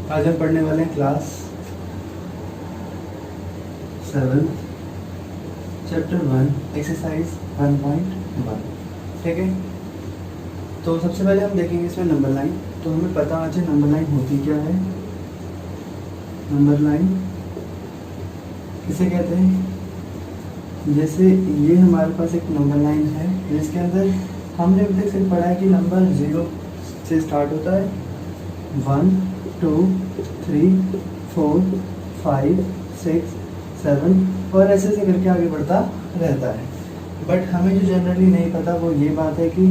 आज हम पढ़ने वाले हैं क्लास 7 चैप्टर 1 एक्सरसाइज 1.1। ठीक है, तो सबसे पहले हम देखेंगे इसमें नंबर लाइन। तो हमें पता होना चाहिए नंबर लाइन होती क्या है। नंबर लाइन किसे कहते हैं? जैसे ये हमारे पास एक नंबर लाइन है जिसके अंदर हमने अभी तक सिर्फ पढ़ा है कि नंबर 0 से स्टार्ट होता है, 1 2 3 4 5 6 7 और ऐसे ऐसे करके आगे बढ़ता रहता है। बट हमें जो जनरली नहीं पता वो ये बात है कि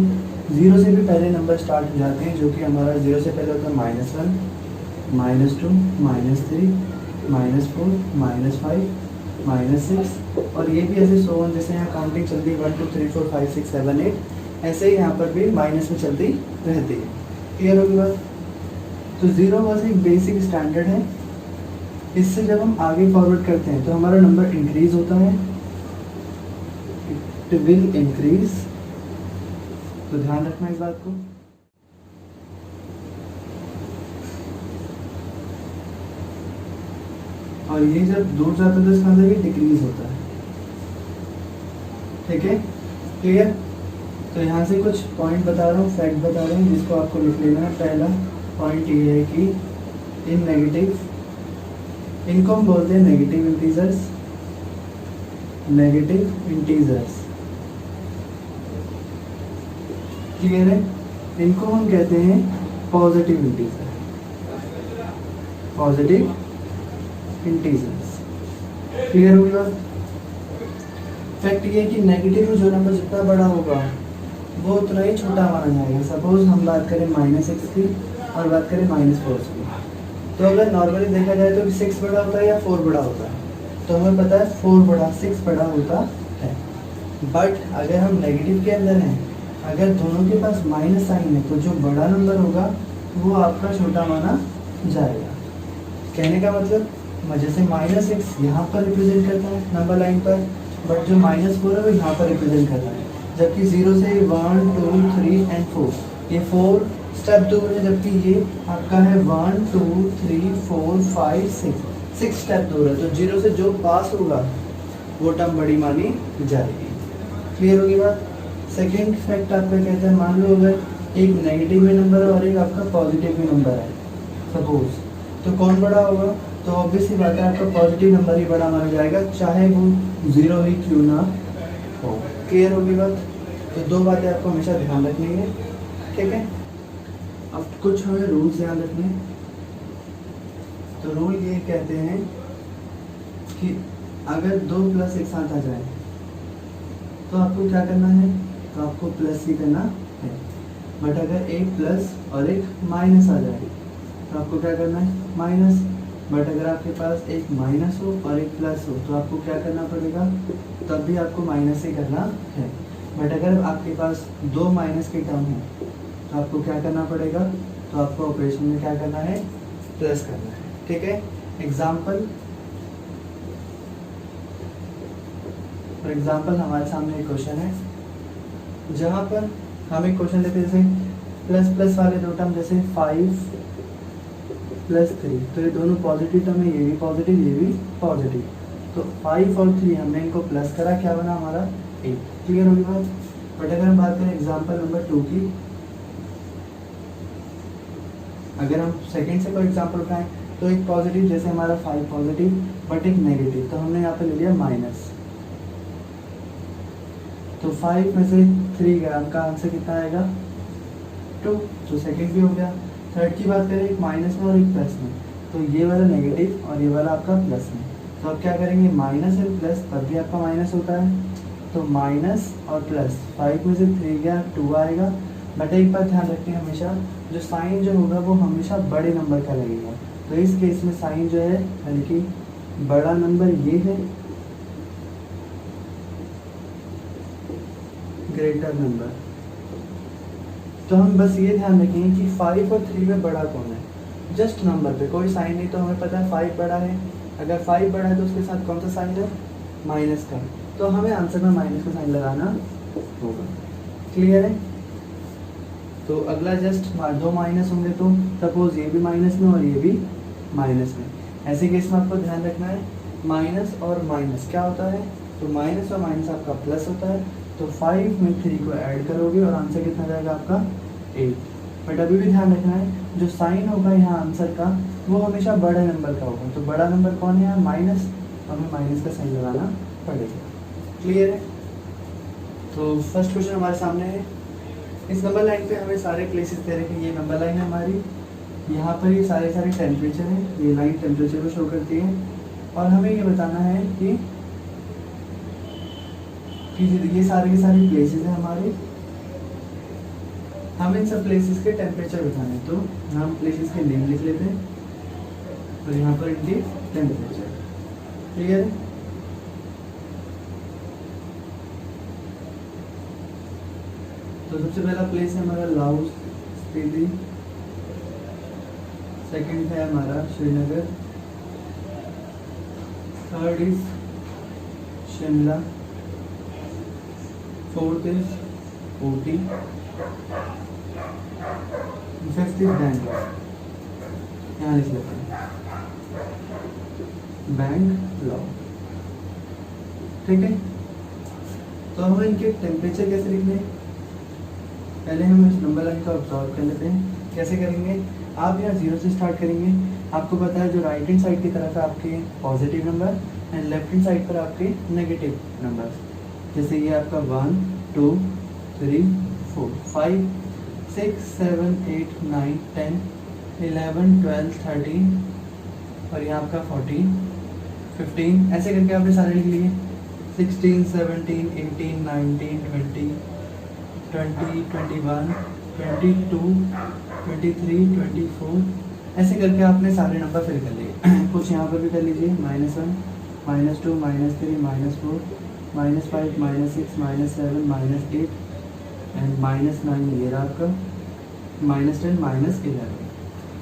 0 से भी पहले नंबर स्टार्ट हो जाते हैं, जो कि हमारा 0 से पहले होता है -1 -2 -3 -4 -5 -6 और ये भी ऐसे 100 जैसे यहाँ काउंटिंग चलती है 1 2 3 4 5 6 7 8 ऐसे ही यहाँ पर भी माइनस में चलती रहती है। क्लियर होगी बात? तो 0 बस एक बेसिक स्टैंडर्ड है। इससे जब हम आगे फॉरवर्ड करते हैं तो हमारा नंबर इंक्रीज होता है, इट विल इंक्रीज। तो ध्यान रखना इस बात को। और ये जब दूर जाता है तो इसका अंदर भी डिक्रीज होता है। ठीक है, क्लियर? तो यहाँ से कुछ पॉइंट बता रहा हूँ, फैक्ट बता रहा हूँ जिसको आपको लिख लेना है। पहला पॉइंट ये है कि इन नेगेटिव, इनको हम बोलते हैं negative integers. Negative integers clear है? इनको हम कहते हैं positive integer. Positive integers clear होगी बात? फैक्ट ये है कि नेगेटिव में जो नंबर जितना बड़ा होगा वो उतना ही छोटा माना जाएगा। सपोज हम बात करें -6 की और बात करें -4 की, तो अगर नॉर्मली देखा जाए तो 6 बड़ा होता है या 4 बड़ा होता है? तो हमें पता है 4 बड़ा 6 बड़ा होता है। बट अगर हम नेगेटिव के अंदर हैं, अगर दोनों के पास माइनस साइन है तो जो बड़ा नंबर होगा वो आपका छोटा माना जाएगा। कहने का मतलब जैसे -6 यहाँ पर रिप्रेजेंट करता है नंबर लाइन पर, बट जो -4 है वो यहाँ पर रिप्रेजेंट करता है। जबकि 0 से 1 2 3 एंड 4 ये 4 स्टेप दूर है, जबकि ये आपका है 1 2 3 4 5 6 स्टेप दूर है। तो 0 से जो पास होगा वो टर्म बड़ी मानी जाएगी। क्लियर होगी बात? सेकेंड फैक्ट आपका कहता है, मान लो अगर एक नेगेटिव में नंबर है और एक आपका पॉजिटिव में नंबर है सपोज, तो कौन बड़ा होगा? तो ऑब्वियस ही बात है आपका पॉजिटिव नंबर ही बड़ा माना जाएगा, चाहे वो 0 ही क्यों ना हो। क्लियर होगी बात? तो दो बातें आपको हमेशा ध्यान रखनी है। ठीक है, अब कुछ हमें रूल्स ध्यान रखने। तो रूल ये कहते हैं कि अगर 2 प्लस एक साथ आ जाए तो आपको क्या करना है? तो आपको प्लस ही करना है। बट अगर एक प्लस और एक माइनस आ जाए तो आपको क्या करना है? माइनस। बट अगर आपके पास एक माइनस हो और एक प्लस हो तो आपको क्या करना पड़ेगा? तब भी आपको माइनस ही करना है। बट अगर आपके पास 2 माइनस के टर्म हो तो आपको क्या करना पड़ेगा? तो आपको ऑपरेशन में क्या करना है? प्लस करना है। ठीक है, एग्जाम्पल फॉर एग्जाम्पल हमारे सामने एक क्वेश्चन है जहाँ पर हम एक क्वेश्चन लेते हैं जैसे प्लस प्लस वाले दो टर्म, जैसे 5 + 3, तो ये दोनों पॉजिटिव टर्म है, ये भी पॉजिटिव ये भी पॉजिटिव। तो 5 और 3 हमने इनको प्लस करा, क्या बना हमारा? 8। क्लियर होगी बात? बट अगर हम बात करें एग्जाम्पल नंबर 2 की, अगर हम सेकंड से कोई एग्जाम्पल उठाएं तो एक पॉजिटिव जैसे हमारा 5 पॉजिटिव बट एक नेगेटिव, तो हमने यहाँ पे ले लिया माइनस। तो 5 में से 3 गया, आपका आंसर कितना आएगा? 2। तो सेकंड भी हो गया। थर्ड की बात करें एक माइनस में और एक प्लस में, तो ये वाला नेगेटिव और ये वाला आपका प्लस में। तो आप क्या करेंगे? माइनस एंड प्लस, तब भी आपका माइनस होता है। तो माइनस और प्लस, 5 में से 3 गया 2 आएगा। बट एक बात ध्यान रखिए, हमेशा जो साइन जो होगा वो हमेशा बड़े नंबर का लगेगा। तो इस केस में साइन जो है यानी कि बड़ा नंबर ये है, ग्रेटर नंबर। तो हम बस ये ध्यान रखेंगे कि 5 और 3 में बड़ा कौन है? जस्ट नंबर पे, कोई साइन नहीं। तो हमें पता है 5 बड़ा है, अगर 5 बड़ा है तो उसके साथ कौन सा साइन है? माइनस का। तो हमें आंसर में माइनस का साइन लगाना होगा। क्लियर है? तो अगला जस्ट 2 माइनस होंगे तो सपोज ये भी माइनस में और ये भी माइनस में। ऐसे केस में आपको ध्यान रखना है माइनस और माइनस क्या होता है, तो माइनस और माइनस आपका प्लस होता है, तो 5 में 3 को ऐड करोगे और आंसर कितना जाएगा आपका 8। बट अभी भी ध्यान रखना है जो साइन होगा यहाँ आंसर का वो हमेशा बड़े नंबर का होगा, तो बड़ा नंबर कौन है यहाँ माइनस, हमें माइनस का साइन लगाना पड़ेगा। क्लियर है? तो फर्स्ट क्वेश्चन हमारे सामने है, इस नंबर लाइन पे हमें सारे प्लेसेस दे रखे हैं। ये नंबर लाइन है हमारी, यहाँ पर ये सारे टेम्परेचर हैं, ये लाइन टेम्परेचर को शो करती है और हमें ये बताना है कि ये सारे के सारे प्लेसेस हैं हमारे, हम इन सब प्लेसेस के टेम्परेचर बताने हैं। तो हम प्लेसेस के नेम लिख लेते हैं और यहाँ पर इनके टेम्परेचर। क्लियर है? तो सबसे पहला प्लेस है हमारा लाहौल स्पीति, सेकंड है हमारा Srinagar, third is Shimla, fourth is Ooty, fifth is Bangalore. यहाँ लिख लेते हैं बैंगलोर। ठीक है, तो हम इनके टेम्परेचर कैसे लिखने हैं, पहले हम इस नंबर लाइन को ऑब्जर्व कर लेते हैं। कैसे करेंगे, आप यहाँ 0 से स्टार्ट करेंगे। आपको पता है जो राइट हैंड साइड की तरफ है आपके positive number and left hand side पर आपके नेगेटिव नंबर, जैसे ये आपका 1 2 3 4 5 6 7 8 9 10 11 12 13 और यहाँ आपका 14 15, ऐसे करके आपने सारे लिख लिए। 16 17 18 19 20 20 21 22 23 24, ऐसे करके आपने सारे नंबर फिल कर लिए। कुछ यहाँ पर भी कर लीजिए, -1 -2 -3 -4 -5 -6 -7 -8 एंड -9, ये रहा आपका -10 -11।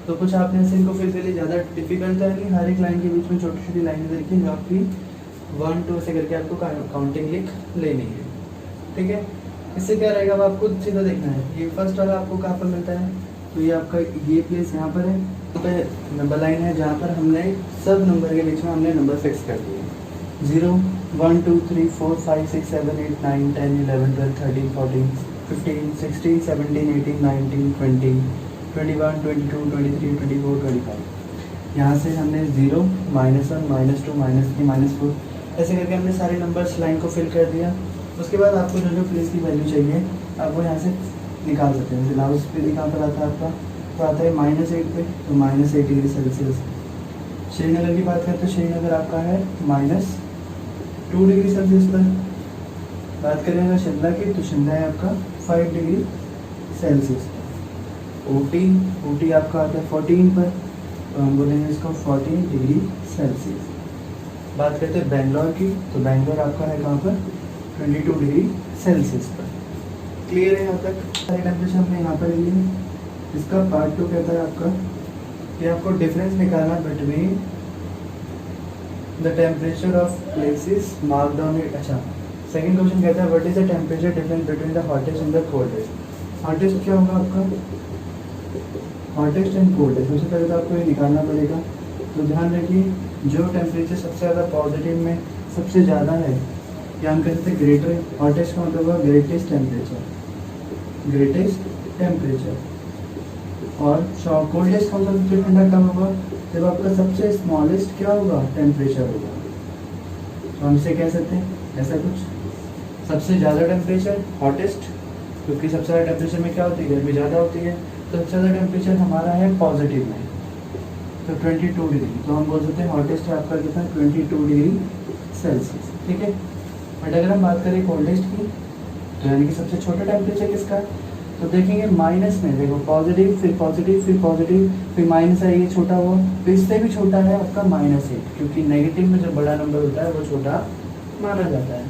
तो कुछ आपने ऐसे इनको फिल कर लिए, ज़्यादा डिफिकल्ट है नहीं। हर एक लाइन के बीच में छोटी छोटी लाइनें देखिए जो आपकी 1 2 ऐसे करके आपको काउंटिंग लिख लेनी है। ठीक है, इससे क्या रहेगा, अब आपको सीधा देखना है। ये फर्स्ट वाला आपको कहाँ पर मिलता है, तो ये आपका ये प्लेस यहाँ पर है, यहाँ पे नंबर लाइन है जहाँ पर हमने सब नंबर के बीच में हमने नंबर फिक्स कर दिए। 0 1 2 3 4 5 6 7 8 9 10 11 12 13 14 15 16 17 18 19 20 21 22 23 24 25। यहाँ से हमने 0 -1 -2 -3 -4 ऐसे करके हमने सारे नंबर्स लाइन को फिल कर दिया। उसके बाद आपको जो जो प्लेस की वैल्यू चाहिए आप वो यहाँ से निकाल सकते हैं। जैसे लाहौल स्पीति कहाँ पर आता है आपका, तो आता है -8 पे, तो -8 डिग्री सेल्सियस। श्रीनगर की बात करें तो श्रीनगर आपका है -2 डिग्री सेल्सियस पर। बात करें अगर शिमला की, तो शिमला है आपका 5 डिग्री सेल्सियस। ऊटी आपका आता है 14 पर, तो हम बोलेंगे इसको 14 डिग्री सेल्सियस। बात करते हैं बेंगलोर की, तो बेंगलोर आपका है कहाँ पर 22 डिग्री सेल्सियस पर। क्लियर है यहाँ तक? सारे टेम्परेचर हमने यहाँ पर लिए। इसका पार्ट 2 कहता है आपका कि आपको डिफरेंस निकालना between the temperature of places marked on it. अच्छा, सेकंड क्वेश्चन कहता है what is the temperature difference between the hottest and the coldest. Hottest क्या होगा आपका, हॉटेस्ट एंड कोल्डेस्ट। सबसे पहले तो आपको ये निकालना पड़ेगा। तो ध्यान रखिए जो टेम्परेचर सबसे ज़्यादा पॉजिटिव में सबसे ज़्यादा है, या हम कहते हैं ग्रेटर, हॉटेस्ट का मतलब होगा ग्रेटेस्ट टेम्परेचर, ग्रेटेस्ट टेम्परेचर। और कोल्डेस्ट का मतलब सबसे ठंडा कब होगा, जब आपका सबसे स्मॉलेस्ट क्या होगा टेम्परेचर होगा। तो हम इसे कह सकते हैं ऐसा कुछ, सबसे ज़्यादा टेम्परेचर हॉटेस्ट, क्योंकि सबसे ज़्यादा टेम्परेचर में क्या होती है, गर्मी ज़्यादा होती है, तो सबसे ज़्यादा टेम्परेचर हमारा है पॉजिटिव में, तो 22 डिग्री। तो हम बोल सकते हैं हॉटेस्ट है आपका कितना 22 डिग्री सेल्सियस। ठीक है, बट अगर हम बात करें कोल्डेस्ट की, तो यानी कि सबसे छोटा टेम्परेचर किसका, तो देखेंगे माइनस में, देखो पॉजिटिव फिर पॉजिटिव फिर पॉजिटिव फिर माइनस है, ये छोटा हुआ, फिर इससे भी छोटा है आपका -8, क्योंकि नेगेटिव में जब बड़ा नंबर होता है वो छोटा माना जाता है।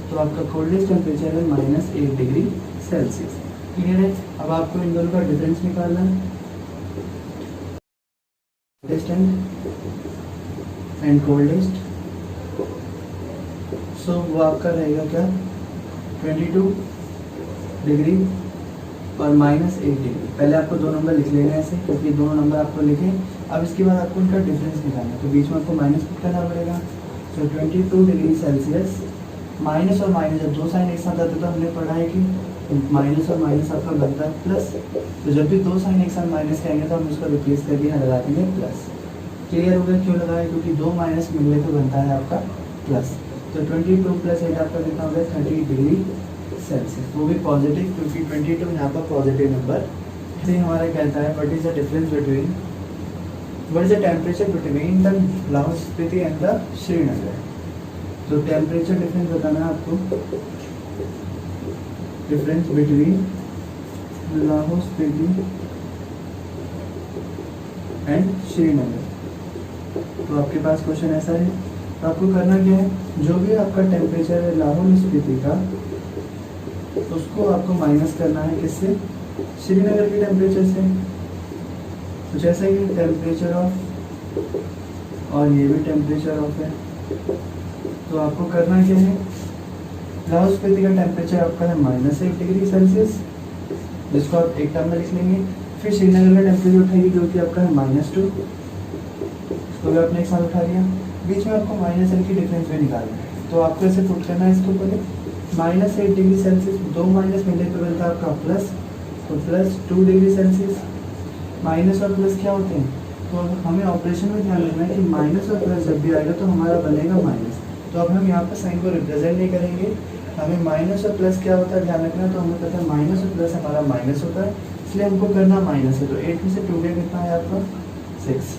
तो आपका कोल्डेस्ट टेम्परेचर है -8 डिग्री सेल्सियस। क्लियर है? अब आपको इन दोनों का डिफरेंस निकालना है, हॉटेस्ट एंड कोल्डेस्ट। सो वो आपका रहेगा क्या 22 डिग्री और -8 डिग्री। पहले आपको दो नंबर लिख लेना है ऐसे, क्योंकि दोनों नंबर आपको लिखे। अब इसके बाद आपको उनका डिफरेंस निकालना है, तो बीच में आपको माइनस पुट करना पड़ेगा। तो 22 डिग्री सेल्सियस, माइनस और माइनस जब दो साइन एक साथ आते तो हमने पढ़ा है कि माइनस और माइनस आपका बनता है प्लस। तो जब भी दो साइन एक साथ माइनस करेंगे तो हम उसको रिप्लेस करके यहाँ लगा देंगे प्लस। क्लियर हो गया क्यों लगाया, क्योंकि दो माइनस मिलने तो बनता है आपका प्लस। तो 22 + 8 आपका कितना हो गया 30 डिग्री सेल्सियस, वो भी पॉजिटिव, क्योंकि 22 यहाँ पर पॉजिटिव नंबर। ऐसे हमारा कहता है what is the difference between, what is the temperature between the Lahaul Spiti and the Srinagar. तो टेम्परेचर डिफरेंस बताना है आपको, difference between Lahaul Spiti and Srinagar. तो आपके पास क्वेश्चन ऐसा है, तो आपको करना क्या है, जो भी आपका टेम्परेचर है लाहौल स्पीति का, उसको आपको माइनस करना है किससे, श्रीनगर के टेम्परेचर से। तो जैसे कि टेम्परेचर ऑफ और ये भी टेम्परेचर ऑफ है, तो आपको करना क्या है, लाहौल स्पीति का टेम्परेचर आपका है -1 डिग्री सेल्सियस, जिसको आप एक टर्म में लिख लेंगे। फिर श्रीनगर का टेम्परेचर उठाइए जो कि आपका है -2, तो भी आपने एक साथ उठा लिया। बीच में आपको -1 की डिफरेंस भी निकालना है, तो आपको ऐसे पुट करना है इसको पहले, -8 डिग्री सेल्सियस, दो माइनस मिलने पर बनता है आपका प्लस, तो +2 डिग्री सेल्सियस। माइनस और प्लस क्या होते हैं, तो हमें ऑपरेशन में ध्यान रखना है कि माइनस और प्लस जब भी आएगा तो हमारा बनेगा माइनस। तो अब हम यहाँ पर साइन को रिप्रेजेंट नहीं करेंगे, हमें माइनस और प्लस क्या होता है ध्यान रखना। तो हमें पता है माइनस और प्लस हमारा माइनस होता है, इसलिए हमको करना माइनस है। तो 8 में से 2 गया कितना है आपका 6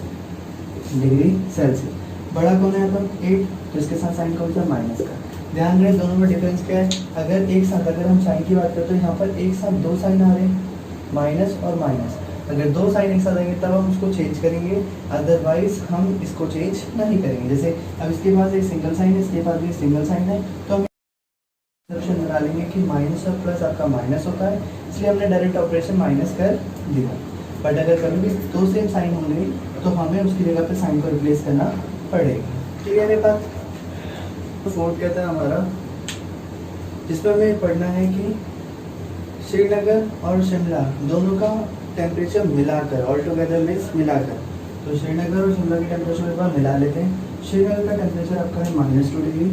डिग्री सेल्सियस। बड़ा कौन है यहाँ पर 8, तो इसके साथ साइन कौन सा माइनस का। ध्यान रहे दोनों में डिफरेंस क्या है, अगर एक साथ, अगर हम साइन की बात करें तो यहाँ पर एक साथ दो साइन आ रहे हैं, माइनस और माइनस। अगर दो साइन एक साथ आएंगे तब हम उसको चेंज करेंगे, अदरवाइज हम इसको चेंज नहीं करेंगे। जैसे अब इसके पास एक सिंगल साइन है, इसके पास भी सिंगल साइन है, तो हम ऑप्शन बना लेंगे कि माइनस और प्लस आपका माइनस होता है, इसलिए हमने डायरेक्ट ऑपरेशन माइनस कर दिया। बट अगर कभी भी दो सेम साइन होंगे तो हमें उसकी जगह पे साइन को रिप्लेस करना पड़ेगा। क्लियर है बात। तो फोर्थ कहता है हमारा, जिसमें हमें पढ़ना है कि श्रीनगर और शिमला दोनों का टेम्परेचर मिलाकर, ऑल टुगेदर मीन्स मिलाकर। तो श्रीनगर और शिमला के टेम्परेचर एक बार मिला लेते हैं। श्रीनगर का टेम्परेचर आपका है -2 डिग्री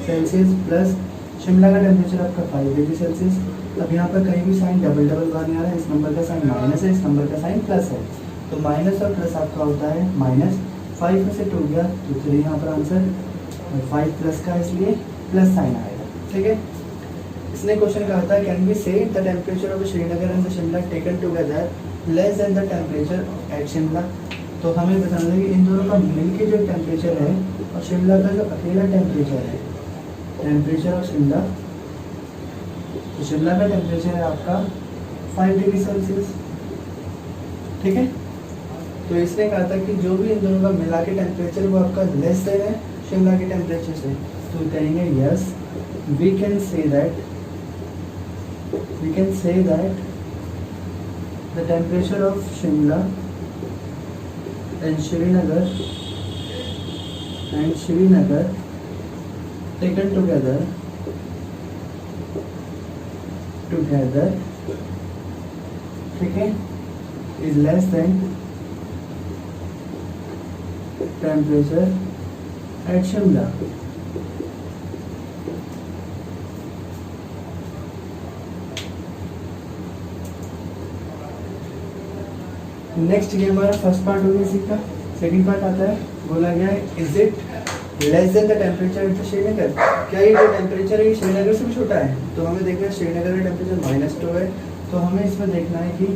सेल्सियस प्लस शिमला का टेम्परेचर आपका 5 डिग्री सेल्सियस। अब यहाँ पर कहीं भी साइन डबल बार नहीं आ रहा है, इस नंबर का साइन माइनस है, इस नंबर का साइन प्लस है। तो माइनस और प्लस आपका होता है -5 में से 2 गया तो 3 यहाँ पर आंसर, और 5 प्लस का इसलिए प्लस साइन आएगा। ठीक है, इसने क्वेश्चन कहा था कैन बी से the temperature of Srinagar and the Shimla taken together less than the temperature at Shimla. तो हमें बताना है कि इन दोनों का मिलके जो टेम्परेचर है और शिमला का जो अकेला टेम्परेचर है, टेम्परेचर ऑफ शिमला, तो शिमला का टेम्परेचर है आपका 5 डिग्री सेल्सियस। ठीक है, तो इसने कहा था कि जो भी इन दोनों का मिला के टेम्परेचर वो आपका लेस देन है शिमला के टेम्परेचर से। तो कहेंगे yes we can say that the temperature of Shimla and Srinagar taken together ठीक है is less than temperature at Shimla। Next ये हमारा फर्स्ट पार्ट हो गया इसी का। सेकंड पार्ट आता है, बोला गया है is it less than the temperature at Srinagar. क्या ये जो टेम्परेचर है श्रीनगर से भी छोटा है? तो हमें देखना है श्रीनगर का टेम्परेचर -2 है, तो हमें इसमें देखना है कि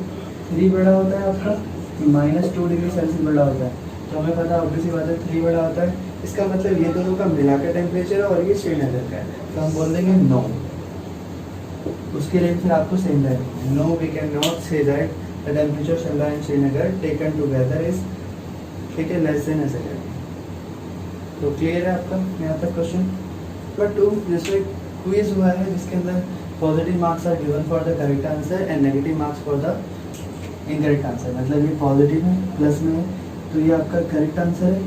3 बड़ा होता है आपका कि -2 डिग्री सेल्सियस बड़ा होता है। तो हमें पता ऑब्वियसली बात है 3 बड़ा होता है, इसका मतलब ये दोनों का मिला के टेम्परेचर है और ये श्रीनगर का है। तो हम बोल देंगे नो, उसके लिए फिर आपको सेम है no we can not say that the temperature of Shimla and Srinagar taken together is, ठीक है, लेस देन ऐसे करेंगे। तो क्लियर है आपका यहाँ तक क्वेश्चन। नंबर 2 जिसमें क्विज हुआ है जिसके अंदर positive marks are given for the correct answer and negative marks for the incorrect answer. मतलब ये पॉजिटिव है प्लस में है तो ये आपका करेक्ट आंसर है,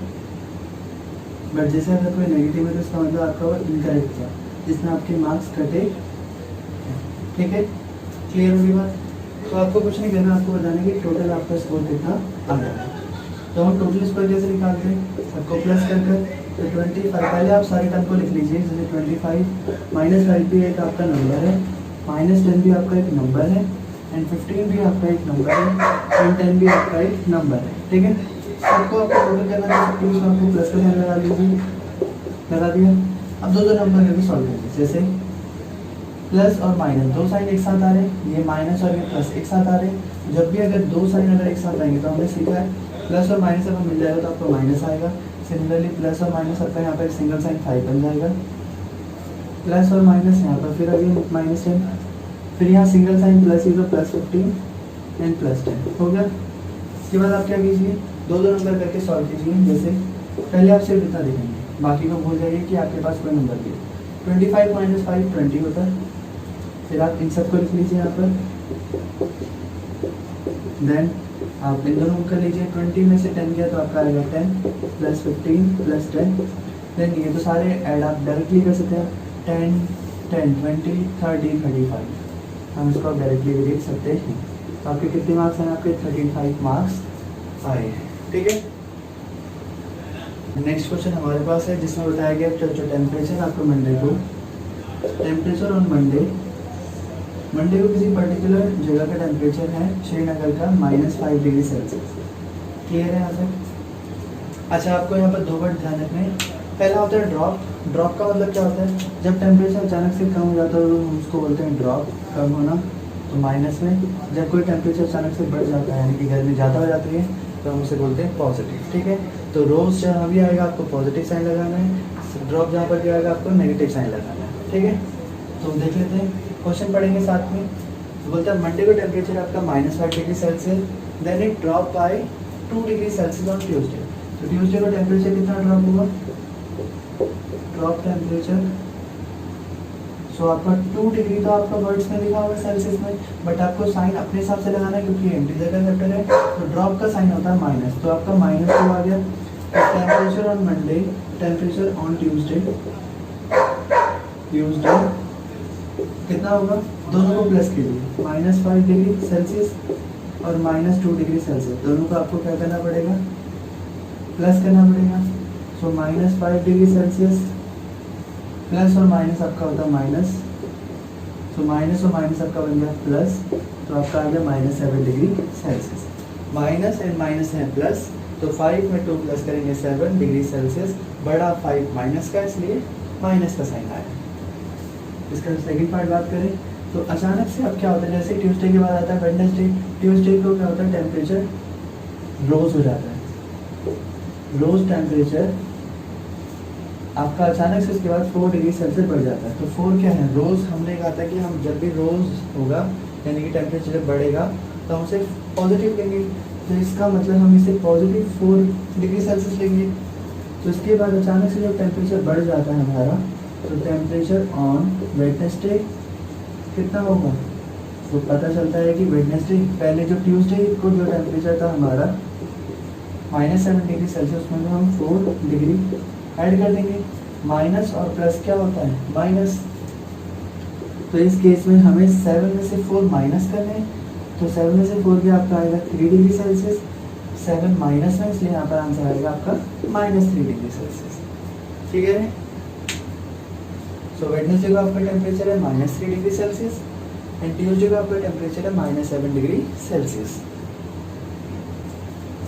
बट जैसे अगर कोई नेगेटिव है तो इसका मतलब आपका वो इनकरेक्ट था जिसमें आपके मार्क्स कटे। ठीक है, क्लियर होगी बात। तो आपको कुछ नहीं करना, आपको बताना कि टोटल आपका स्कोर कितना आ गया है। तो हम टोटल स्कोर कैसे निकालते हैं, सबको प्लस कर कर, तो 25 पहले आप सारी टर्म को लिख लीजिए, जैसे 25 माइनस 5 भी एक आपका नंबर है, -10 भी आपका एक नंबर है, एंड 15 भी आपका एक नंबर है, एंड 10 भी आपका एक नंबर है। ठीक है, सबको आपको टोटल करना है, सबके बीच में आपको प्लस का साइन लगा लीजिए, लगा दिया। अब दो नंबर करके सॉल्व कीजिए, जैसे प्लस और माइनस दो साइन एक साथ आ रहे हैं, ये माइनस और ये प्लस एक साथ आ रहे हैं। जब भी अगर दो साइन अगर एक साथ आएंगे तो हमने सीखा है प्लस और माइनस अगर मिल जाएगा तो आपको माइनस आएगा। सिमिलरली प्लस और माइनस आपका यहाँ पर सिंगल साइन 5 बन जाएगा, प्लस और माइनस यहाँ पर फिर अभी -10, फिर यहाँ सिंगल साइन प्लस ही तो +15 एंड +10 हो गया। इसके बाद आप क्या कीजिए, दो नंबर करके सॉल्व कीजिए। जैसे पहले आप सिर्फ इतना देखेंगे, बाकी को भूल जाइए कि आपके पास कोई नंबर नहीं। 25 - 5 20 होता है, फिर आप इन सबको लिख लीजिए यहाँ पर, देन आप इन दोनों को कर लीजिए। 20 में से 10 गया तो आपका आएगा 10 + 15 + 10, देन ये तो सारे ऐड आप डायरेक्टली कर सकते हैं, 10 10 20 30 35, हम इसको आप डायरेक्टली भी देख सकते हैं। तो आपके कितने मार्क्स हैं, आपके 35 मार्क्स आए हैं। ठीक है, नेक्स्ट क्वेश्चन हमारे पास है जिसमें बताया गया जो टेम्परेचर आपको मंडे को, टेम्परेचर ऑन मंडे को किसी पर्टिकुलर जगह का टेम्परेचर है श्रीनगर का -5 डिग्री सेल्सियस। क्लियर है यहाँ तक? अच्छा, आपको यहाँ पर दो वर्ड ध्यान रखने हैं। पहला होता है ड्रॉप। ड्रॉप का मतलब क्या होता है, जब टेम्परेचर अचानक से कम हो जाता है तो हम उसको बोलते हैं ड्रॉप, कम होना, तो माइनस में। जब कोई टेम्परेचर अचानक से बढ़ जाता है यानी कि गर्मी ज़्यादा हो जाती है तो हम उसे बोलते हैं पॉजिटिव। ठीक है, तो रोज जहाँ भी आएगा आपको पॉजिटिव साइन लगाना है, ड्रॉप जहाँ पर भी आएगा आपको नेगेटिव साइन लगाना है। ठीक है, तो देख लेते हैं, क्वेश्चन पढ़ेंगे साथ में। तो बोलता है मंडे को टेम्परेचर आपका -5 degree Celsius, then it drop by 2 degree Celsius on Tuesday. तो ट्यूसडे को टेम्परेचर कितना ड्रॉप हुआ, ड्रॉप टेम्परेचर, सो आपका 2 डिग्री तो आपका वर्ड्स में लिखा होगा सेल्सियस में, बट आपको साइन अपने हिसाब से लगाना है क्योंकि इंटीजर का चैप्टर है। तो ड्रॉप का साइन होता है माइनस, तो आपका -2 आ गया। Temperature on Monday, temperature on Tuesday कितना होगा, दोनों को प्लस कीजिए, -5 डिग्री सेल्सियस और -2 डिग्री सेल्सियस, दोनों को आपको क्या करना पड़ेगा, प्लस करना पड़ेगा। सो -5 डिग्री सेल्सियस प्लस और माइनस आपका होता है माइनस, तो माइनस और माइनस आपका बन गया प्लस, तो आपका आ गया -7 degree Celsius. Minus and minus है प्लस, तो 5 में 2 प्लस करेंगे 7 डिग्री सेल्सियस, बड़ा 5 माइनस का, इसलिए माइनस का साइन आया। इसका सेकंड पार्ट बात करें तो अचानक से अब क्या होता है, जैसे ट्यूसडे के बाद आता है वेडनेसडे, ट्यूसडे को क्या होता है टेम्परेचर रोज हो जाता है, रोज टेम्परेचर आपका अचानक से उसके बाद 4 डिग्री सेल्सियस बढ़ जाता है। तो 4 क्या है, रोज हमने कहा था कि हम जब भी रोज होगा यानी कि टेम्परेचर जब बढ़ेगा तो हम उसे पॉजिटिव लेंगे, तो इसका मतलब हम इसे पॉजिटिव 4 डिग्री सेल्सियस लेंगे। तो इसके बाद अचानक से जब टेम्परेचर बढ़ जाता है हमारा, तो टेम्परेचर ऑन वेडनेसडे कितना होगा, तो पता चलता है कि वेडनेसडे पहले जो ट्यूसडे को जो टेम्परेचर था हमारा -7 डिग्री सेल्सियस, उसमें हम 4 डिग्री ऐड कर देंगे। माइनस और प्लस क्या होता है, माइनस, तो इस केस में हमें 7 में से 4 माइनस करने हैं, तो 7 में से 4 भी आपका आएगा 3 डिग्री सेल्सियस, 7 माइनस में, इसलिए यहाँ पर आंसर आएगा आपका -3 डिग्री सेल्सियस। ठीक है, सो वेडनेसडे को आपका टेम्परेचर है -3 डिग्री सेल्सियस एंड ट्यूसडे को आपका टेम्परेचर है -7 डिग्री सेल्सियस।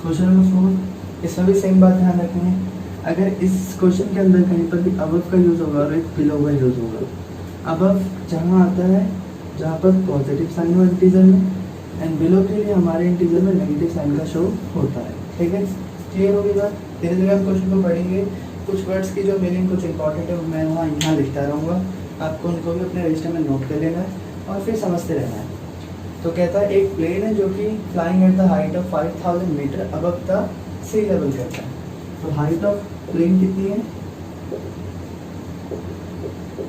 क्वेश्चन नंबर 4, इसमें भी सेम बात ध्यान रखनी है। अगर इस क्वेश्चन के अंदर कहीं पर भी अबव का यूज़ होगा और एक बिलो का यूज़ होगा, अबव जहाँ आता है जहाँ पर पॉजिटिव साइन हो इंटीजर में, एंड बिलो के लिए हमारे इंटीजर में नेगेटिव साइन का शो होता है। ठीक है, क्लियर होगी बात। धीरे धीरे हम क्वेश्चन को पढ़ेंगे, कुछ वर्ड्स की जो मीनिंग कुछ इंपॉर्टेंट है मैं वहाँ यहाँ लिखता रहूँगा, आपको उनको भी अपने रजिस्टर में नोट कर लेना है और फिर समझते रहना है। तो कहता है एक प्लेन है जो कि flying at the height of 5000 metre above the sea level करता है। तो हाइट ऑफ प्लेन कितनी है,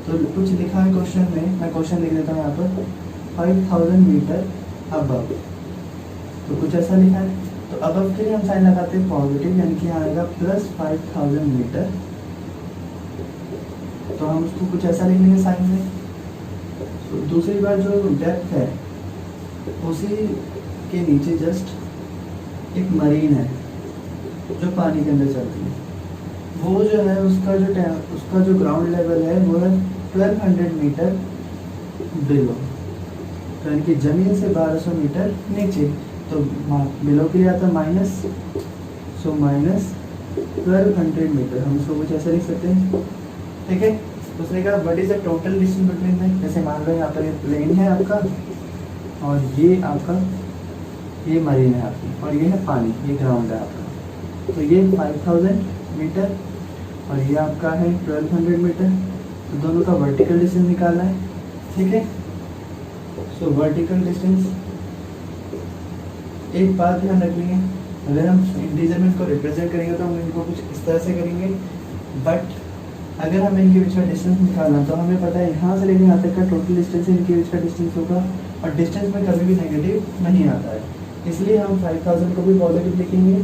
तो कुछ लिखा है क्वेश्चन में, मैं क्वेश्चन लिख देता हूँ यहाँ पर 5000 मीटर अबव, तो कुछ ऐसा लिखा है। तो अबव के लिए हम साइन लगाते हैं पॉजिटिव, यानी कि आएगा +5000 मीटर, तो हम उसको कुछ ऐसा लिख लेंगे साइन में। तो दूसरी बार जो डेप्थ है उसी के नीचे जस्ट एक मरीन है जो पानी के अंदर चलती है, वो जो है उसका जो ग्राउंड लेवल है वो है 1200 मीटर बिलो, तो यानी कि ज़मीन से 1200 मीटर नीचे। तो बिलो के लिए आता माइनस, सो माइनस 1200 मीटर, हम इसको कुछ ऐसा लिख सकते हैं, ठीक है। उसने कहा what is the total distance between them, जैसे मान लो यहाँ पर ये प्लेन है आपका और ये आपका ये मरीन है आपकी और ये है पानी, ये ग्राउंड है आपका। तो ये 5000 मीटर और ये आपका है 1200 मीटर, तो दोनों का वर्टिकल डिस्टेंस निकालना है, ठीक है। सो वर्टिकल डिस्टेंस, एक बात ध्यान रखनी है, अगर हम इंटीजर में इनको रिप्रेजेंट करेंगे तो हम इनको कुछ इस तरह से करेंगे, बट अगर हमें इनके बीच का डिस्टेंस निकालना तो हमें पता है यहाँ से लेकर यहाँ तक का टोटल डिस्टेंस इनके बीच का डिस्टेंस होगा और डिस्टेंस में कभी भी नेगेटिव नहीं आता है, इसलिए हम 5000 को भी पॉजिटिव लिखेंगे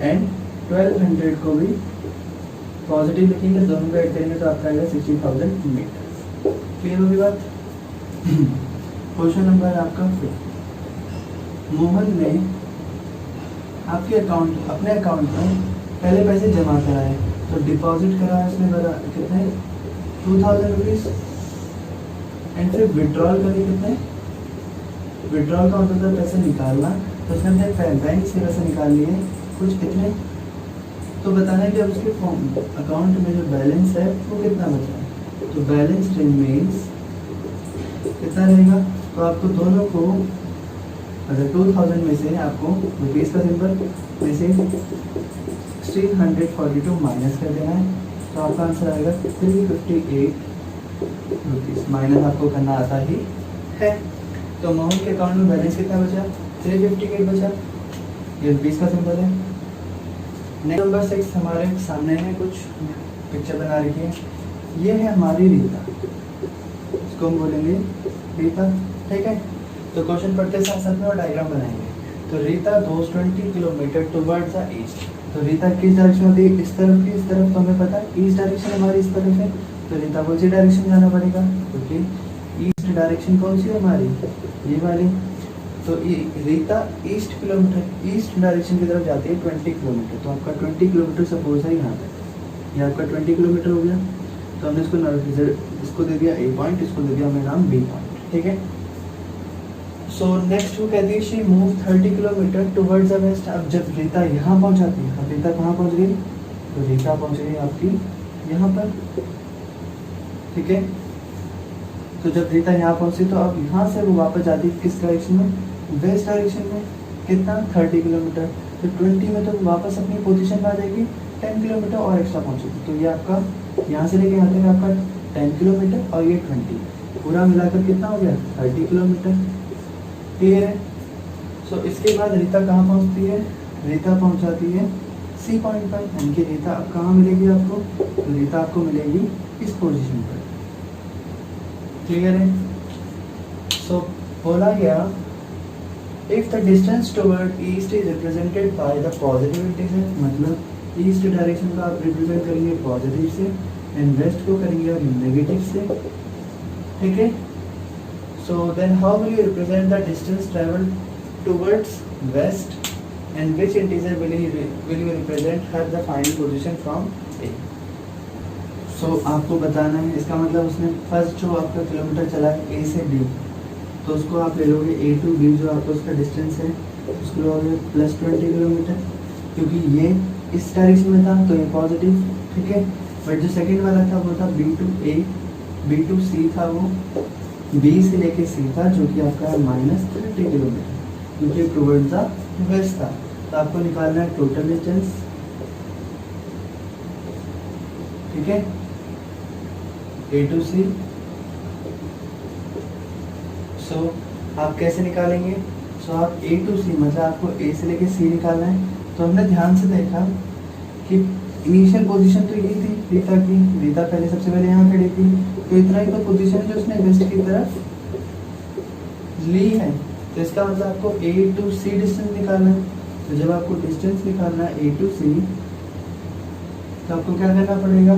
एंड 1200 को भी पॉजिटिव लिखेंगे, दोनों को ऐड करेंगे तो आपका आएगा 60,000 मीटर। क्लियर होगी बात। क्वेश्चन नंबर आपका 5, मोहन ने आपके अपने अकाउंट में पहले पैसे जमा कराए, तो डिपॉजिट कराया उसने कितने 2000 रुपीज़ एंड फिर विड्रॉल करे कितने, विड्रॉल का मतलब था पैसे निकालना, तो उसने अपने बैंक से पैसे निकाल लिए कुछ कितने, तो बताना है कि अब उसके अकाउंट में जो बैलेंस है वो कितना बचा है, तो बैलेंस रिमेन्स कितना रहेगा, तो आपको दोनों को अगर 2000 में से आपको रुपीज़ का सिंबल में से 1642 माइनस कर देना है, तो आपका आंसर आएगा 358 रुपीज़, माइनस आपको करना आता ही है। तो मोहन के अकाउंट में बैलेंस कितना बचा, 358 बचा, ये रुपीज़ का सिंबल है। नेक्स्ट नंबर 6 हमारे सामने है, कुछ पिक्चर बना रखी है, ये है हमारी रीता, इसको हम बोलेंगे रीता, ठीक है। तो क्वेश्चन पढ़ते साथ साथ में और डायग्राम बनाएंगे। तो Rita goes 20 kilometre towards the east, तो रीता किस डायरेक्शन होती है, इस तरफ की, इस तरफ, तो हमें पता है ईस्ट डायरेक्शन हमारी इस तरफ है, तो रीता को इसी डायरेक्शन जाना पड़ेगा, क्योंकि ईस्ट डायरेक्शन कौन सी है हमारी, ये वाली। तो रीता ईस्ट डायरेक्शन की तरफ जाती है 20 किलोमीटर, तो आपका 20 किलोमीटर सपोज है यहाँ पे, ये आपका 20 किलोमीटर हो गया, तो हमने इसको दे दिया ए पॉइंट, इसको दे दिया हमें नाम बी पॉइंट, ठीक है। सो नेक्स्ट वो कहती है she move 30 kilometre towards the west. अब जब रीता यहाँ पहुँच जाती है, अब रीता कहाँ पहुँच गई, तो रीता पहुँच गई आपकी यहाँ पर, ठीक है। तो जब रीता यहाँ पहुँची तो अब यहाँ से वो वापस जाती है किस डायरेक्शन में, वेस्ट डायरेक्शन में, कितना 30 किलोमीटर, तो 20 में तो वापस अपनी पोजीशन में आ जाएगी, 10 किलोमीटर और एक्स्ट्रा पहुँचेगी, तो ये आपका यहाँ से लेके यहाँ तक आपका 10 किलोमीटर और ये 20, पूरा मिलाकर कितना हो गया 30 किलोमीटर, क्लियर है। सो इसके बाद रीता कहाँ पहुँचती है, रीता पहुँच जाती है सी पॉइंट पर, यानी कि रीता अब कहाँ मिलेगी आपको, तो रीता आपको मिलेगी इस पोजीशन पर, क्लियर है। सो बोला गया if the distance toward east is represented by the positive integer, मतलब ईस्ट डायरेक्शन को आप रिप्रेजेंट करेंगे पॉजिटिव से एंड वेस्ट को करेंगे और नेगेटिव से, ठीक है। So then how will you represent the distance travelled towards west and which integer will you represent have the final position from A. सो आपको बताना है, इसका मतलब उसने फर्स्ट जो आपका किलोमीटर चला है ए से बी, तो उसको आप ले लोगे ए टू बी, जो आपका उसका डिस्टेंस है उसको लोगे +20 किलोमीटर, क्योंकि ये इस डायरेक्शन में था तो ये पॉजिटिव, ठीक है। बट जो सेकंड वाला था वो था B to A, B to C था, वो बी से लेके सी था, जो कि आपका -30 किलोमीटर, क्योंकि टुवर्ड्स द वेस्ट था। तो आपको निकालना है टोटल डिस्टेंस, ठीक है, ए टू सी। सो आप कैसे निकालेंगे, सो आप ए टू सी, मतलब आपको ए से लेके सी निकालना है। तो हमने ध्यान से देखा कि इनिशियल पोजीशन तो यही थी रीता की, रीता पहले सबसे पहले यहाँ खड़ी थी, तो इतना ही तो पोजीशन जो उसने वेस्ट की तरफ ली है, तो इसका मतलब आपको ए टू सी डिस्टेंस निकालना है। तो जब आपको डिस्टेंस निकालना है ए टू सी, तो आपको क्या करना पड़ेगा,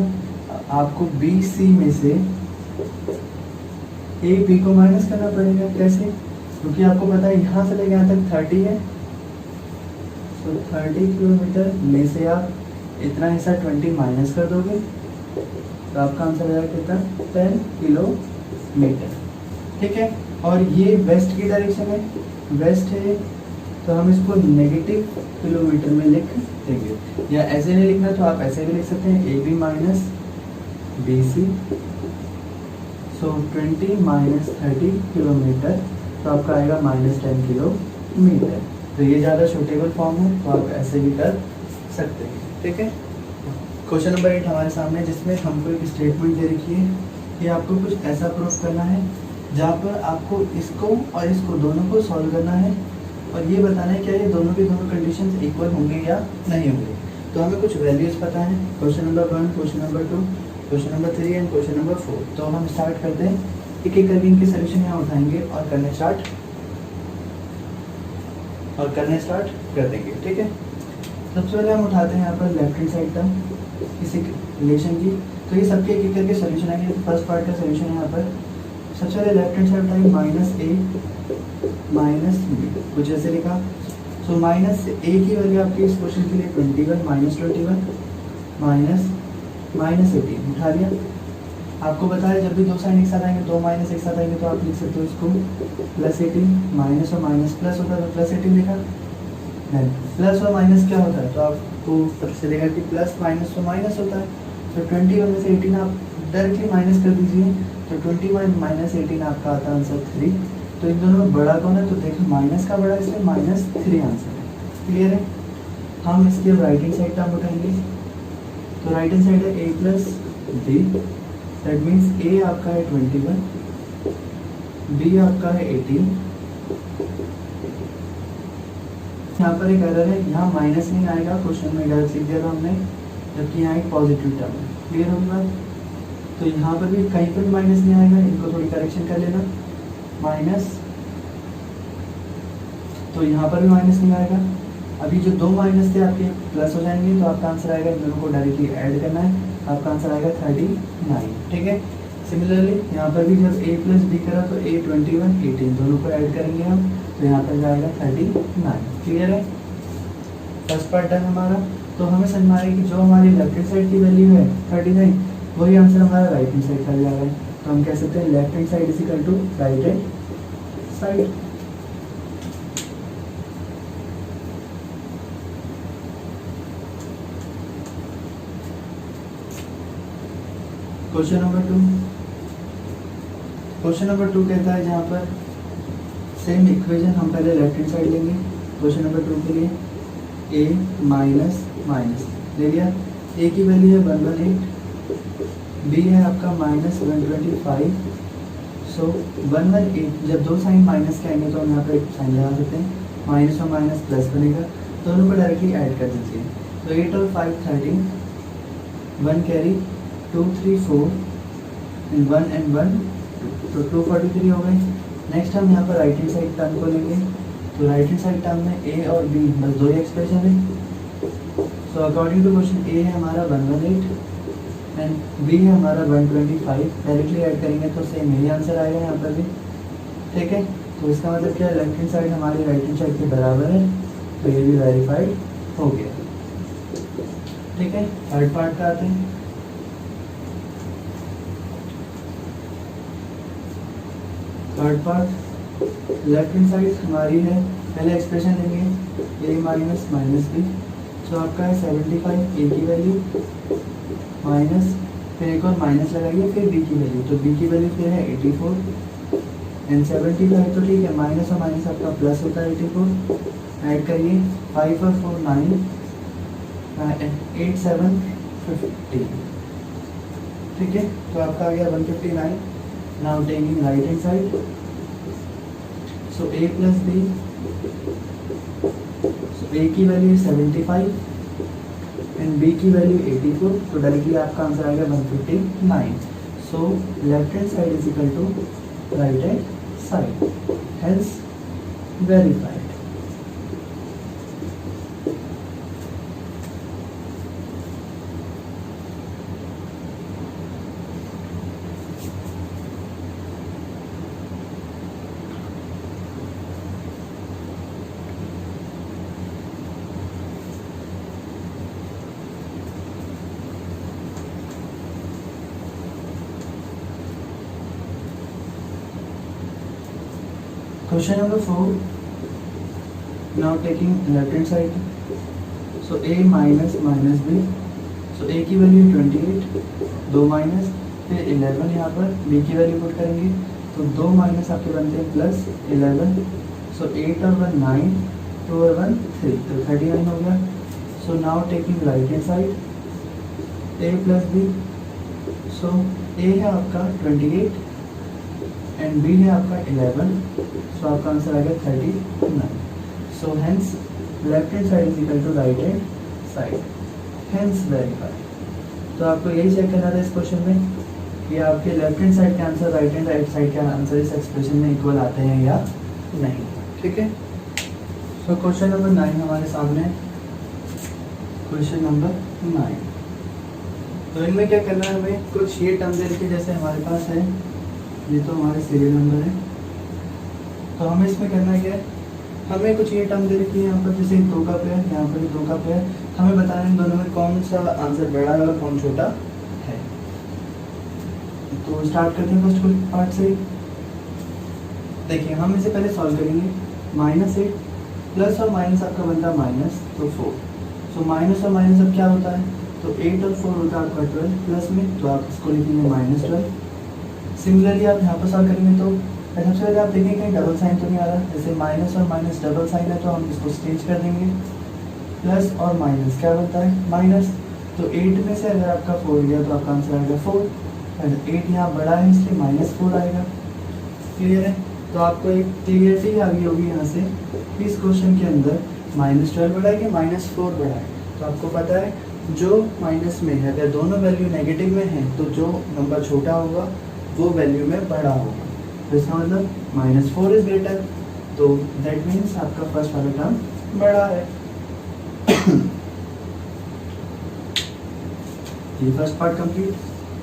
आपको बी सी में से ए बी को माइनस करना पड़ेगा। कैसे, क्योंकि आपको पता है यहाँ से लेके यहाँ तक 30 है, तो 30 किलोमीटर में से आप इतना हिस्सा 20 माइनस कर दोगे तो आपका आंसर आ जाएगा कितना, 10 किलोमीटर। ठीक है, और ये वेस्ट की डायरेक्शन है, वेस्ट है, तो हम इसको नेगेटिव किलोमीटर में लिख देंगे, या ऐसे नहीं लिखना तो आप ऐसे भी लिख सकते हैं, A B minus B C, so 20 minus 30 kilometre, तो आपका आएगा -10 किलोमीटर। तो ये ज़्यादा सूटेबल फॉर्म है, तो आप ऐसे भी कर सकते हैं। ठीक है, क्वेश्चन नंबर 8 हमारे सामने, जिसमें हमको एक स्टेटमेंट दे रखी है कि आपको कुछ ऐसा प्रूफ करना है जहाँ पर आपको इसको और इसको दोनों को सॉल्व करना है, और ये बताना है क्या ये दोनों के दोनों कंडीशंस इक्वल होंगे या नहीं होंगे। तो हमें कुछ वैल्यूज़ पता है, question number 1, question number 2, question number 3 and question number 4। तो हम स्टार्ट करते हैं, एक एक करके इनके सोल्यूशन यहाँ उठाएंगे और करने स्टार्ट कर देंगे। ठीक है, सबसे पहले हम उठाते हैं यहाँ पर लेफ्ट हैंड साइड टर्म किसी रिलेशन की, तो ये सबके एक एक करके सोल्यूशन आएंगे। फर्स्ट पार्ट का सोल्यूशन है यहाँ पर, सबसे पहले लेफ्ट हैंड साइड उठाएंगे, -a माइनस बी, कुछ ऐसे लिखा। सो माइनस ए की वैल्यू आपकी इस क्वेश्चन के लिए 21 माइनस 18 उठा लिया। आपको बताया जब भी दो साइन एक साथ आएंगे, दो माइनस एक साथ आएंगे, तो आप लिख सकते हो इसको +18, माइनस और माइनस प्लस होता है तो +18 लिखा। नहीं, प्लस और माइनस क्या होता है, तो आपको पता चलेगा कि प्लस माइनस तो माइनस होता है। तो 21 में से 18 आप डायरेक्टली माइनस कर दीजिए, तो 21 माइनस 18 आपका आता है आंसर 3। तो इन दोनों में बड़ा कौन है, तो देखो माइनस का बड़ा, इसलिए -3 आंसर है। क्लियर है, हम इसके राइट हैंड साइड टर्म उठाएंगे, तो राइट हैंड साइड है a plus B, that means a आपका है 21, b आपका है 18। यहाँ पर एक एरर है, यहाँ माइनस नहीं आएगा, क्वेश्चन में डायरेक्ट लिख दिया था हमने, जबकि यहाँ एक पॉजिटिव टर्म है। क्लियर होगी बात, तो यहाँ पर भी कहीं पर भी माइनस नहीं आएगा, इनको थोड़ी करेक्शन कर लेना, माइनस, तो यहाँ पर भी माइनस नहीं आएगा। अभी जो दो माइनस थे आपके प्लस हो जाएंगे, तो आपका आंसर आएगा, इन दोनों को डायरेक्टली ऐड करना है, आपका आंसर आएगा 39। ठीक है, सिमिलरली यहाँ पर भी जब a प्लस बी करा तो a 21 18 दोनों को ऐड करेंगे हम, तो यहाँ पर जाएगा 39। क्लियर है, फर्स्ट पार्ट डन हमारा। तो हमें समझ में आ रहा है कि जो हमारी लेफ्ट हैंड साइड की वैल्यू है 39, वही आंसर हमारा राइट हैंड साइड का जा रहा है। तो हम कह सकते हैं left hand side is equal to right hand side. Question number 2 कहता है, जहाँ पर सेम इक्वेशन हम पहले लेफ्ट हैंड साइड लेंगे। क्वेश्चन नंबर 2 के लिए a माइनस माइनस ले लिया, a की वैल्यू है 118, b है आपका -125। सो 118, जब दो साइन माइनस के आएंगे तो हम यहाँ पर एक साइन लगा सकते हैं, माइनस और माइनस प्लस बनेगा, दोनों को डायरेक्टली ऐड कर दीजिए। तो 8 और 5 13, 1 कैरी 2 3 4 एंड 1 एंड 1 2, तो 243 हो गए। नेक्स्ट हम यहाँ पर राइट हैंड साइड टर्म को लेंगे, तो राइट हैंड साइड टर्म में a और b बस दो ही एक्सप्रेशन है। So according to question a है हमारा 118 एंड b है हमारा 125, डायरेक्टली ऐड करेंगे तो सेम यही आंसर आएगा यहाँ पर भी। ठीक है, तो इसका मतलब क्या है, लेफ्ट हैंड साइड हमारी राइट हैंड साइड के बराबर है, तो ये भी वेरीफाइड हो गया। ठीक है, थर्ड पार्ट का आते हैं। Third part, left hand side हमारी है, पहले एक्सप्रेशन लेंगे a माइनस माइनस बी, तो आपका है 75 a की वैल्यू माइनस, फिर एक और माइनस लगाइए, फिर b की वैल्यू, तो b की वैल्यू फिर है 84 एंड 75, तो ठीक है, माइनस और माइनस आपका प्लस होता है 84, ऐड करिए 5 और 4 9 8 7 50। ठीक है, तो आपका आ गया 159। Now taking right hand side, so a plus b, so a की वैल्यू 75 एंड b की वैल्यू 84, तो डायरेक्टली आपका आंसर आएगा 159। So left hand side is equal to right hand side, hence verified. Question number 4, now taking left hand side, so a minus minus b, so a की value 28, 2 minus फिर 11 यहाँ पर b की value put करेंगे, तो 2 minus आपके बनते हैं प्लस 11, सो 8 और 1 9, 2 और 1 3, तो 39 हो गया। So now taking right hand side, a plus b, so a है आपका 28 एंड b है आपका 11, सो आपका आंसर आएगा 39। So hence left hand side is equal to right hand side, hence verify. तो आपको यही चेक करना था इस क्वेश्चन में कि आपके लेफ्ट हैंड साइड के answer right hand right side के आंसर इस एक्सप्रेशन में इक्वल आते हैं या नहीं, ठीक है। सो क्वेश्चन नंबर 9 हमारे सामने है, क्वेश्चन नंबर 9। तो इनमें क्या करना है हमें, कुछ ये टर्म दे रखी जैसे हमारे पास है, ये तो हमारे सीरियल नंबर है, तो हमें इसमें करना क्या है, हमें कुछ ये टर्म दे रखी है यहाँ पर, जैसे 2 का पेयर, यहाँ पर 2 का पेयर, हमें बताना है इन दोनों में कौन सा आंसर बड़ा है और कौन छोटा है। तो स्टार्ट करते हैं फर्स्ट पार्ट से। देखिए हम इसे पहले सॉल्व करेंगे, -8 प्लस और माइनस आपका बनता है माइनस, तो 4, सो माइनस और माइनस अब क्या होता है, तो 8 और 4 होता है आपका 12 प्लस में, तो आप इसको लिखेंगे -12। सिमिलरली आप यहाँ पर सॉल्व करेंगे तो सबसे पहले आप देखेंगे कहीं डबल साइन तो नहीं आ रहा, जैसे माइनस और माइनस डबल साइन है तो हम इसको चेंज कर देंगे, प्लस और माइनस क्या बनता है माइनस, तो 8 में से अगर आपका 4 गया तो आपका आंसर आएगा 4, एंड 8 यहाँ बड़ा है इसलिए -4 आएगा। क्लियर है, तो आपको एक क्लियरिटी आ गई होगी यहाँ से कि इस क्वेश्चन के अंदर -12 बड़ा है कि -4 बड़ा है। तो आपको पता है जो माइनस में है अगर दोनों वैल्यू नेगेटिव में है तो जो नंबर छोटा होगा वो वैल्यू में बड़ा होगा, तो इसका मतलब -4 इज ग्रेटर, तो दैट मीन्स आपका फर्स्ट वाला टर्म बड़ा है। ये first part complete,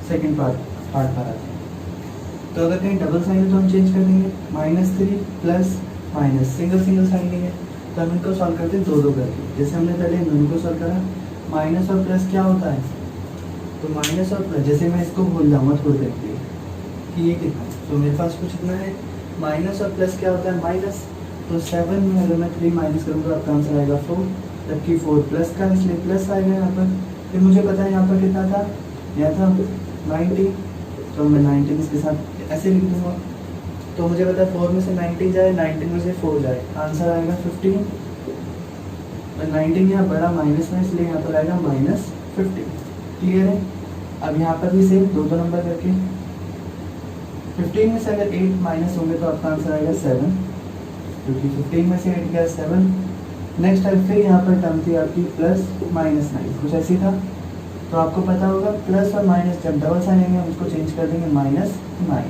second part पर आते हैं। तो अगर कहीं डबल साइन है तो हम चेंज कर देंगे, -3 plus minus, single single sign लेंगे, तो हम इनको सॉल्व करते हैं 2-2 करके, जैसे हमने पहले इन दोनों को सॉल्व करा। माइनस और प्लस क्या होता है, तो माइनस और प्लस, जैसे मैं इसको भूल जाऊँगा थोड़ी देर के लिए कि ये कितना, तो मेरे पास कुछ इतना है, माइनस और प्लस क्या होता है माइनस, तो 7 में अगर मैं 3 माइनस करूँगा आपका आंसर आएगा 4, जबकि 4 प्लस का इसलिए प्लस आएगा यहाँ पर। फिर मुझे पता है यहाँ पर कितना था, यह था 90, तो मैं 19 इसके साथ ऐसे लिख दूँगा, तो मुझे पता है 4 में से 19 जाए, 19 में से 4 जाए, आंसर आएगा 15, 19 यहाँ बड़ा माइनस में इसलिए यहाँ पर आएगा -15। क्लियर है, अब यहाँ पर भी सेम 2-2 नंबर करके 15 में से अगर 8 माइनस होंगे तो आपका आंसर आएगा 7, क्योंकि 15 में से 8 गया 7। नेक्स्ट टाइम फिर यहाँ पर टर्म थी आपकी +-9, कुछ ऐसी था, तो आपको पता होगा प्लस और माइनस जब डबल साइन आएंगे हम उसको चेंज कर देंगे -9,